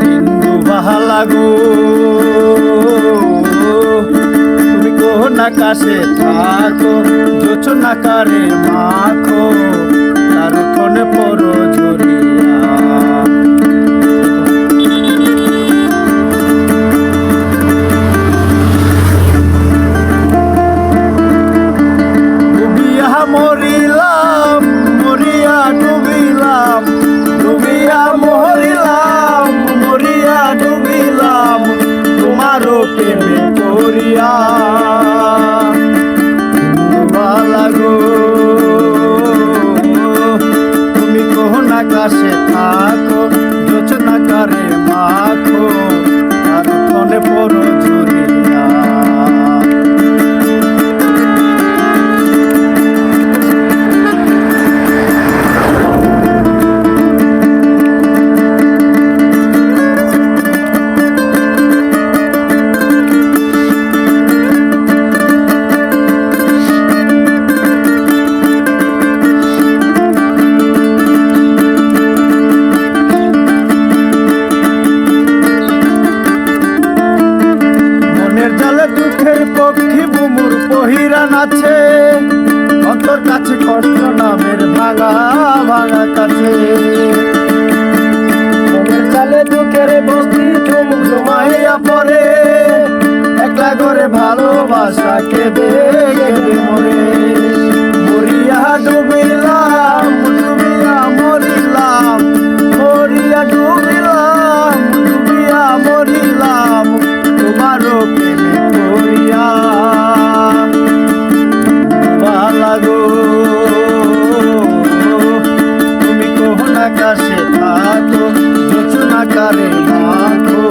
হিন্দু বাহালা গো, তুমি কোন আকাশে থাকো, জোছনা কারে মাখো, তার কোনে পড়ো ঝরিয়া। ডুবিয়া মরিলাম, মরিয়া ডুবিলাম, ডুবিয়া মরিলাম, মরিয়া ডুবিলাম, তোমারও প্রেমে পড়িয়া। বালা গো, তুমি কোন আকাশে থাকো, জোছনা কারে মাখো, তার কোনে পড়ো ঝরিয়া। দুঃখের পক্ষী বুমুর পহিরান আছে, অন্তর কাছে কষ্ট নামের ভাঙা ভাঙা কাছে। মনের চালে দুঃখের বস্তি ঝুমুর জমাইয়া পড়ে, একলা করে ভালোবাসা কেঁদে কেঁদে মরে। মরিয়া ডুবিলাম, ডুবিয়া মরিলাম, মরিয়া ডুবিলাম, ডুবিয়া মরিলাম, তোমারও প্রেমে পড়িয়া। বালা গো, তুমি কোন আকাশে থাকো, জোছনা কারে মাখো,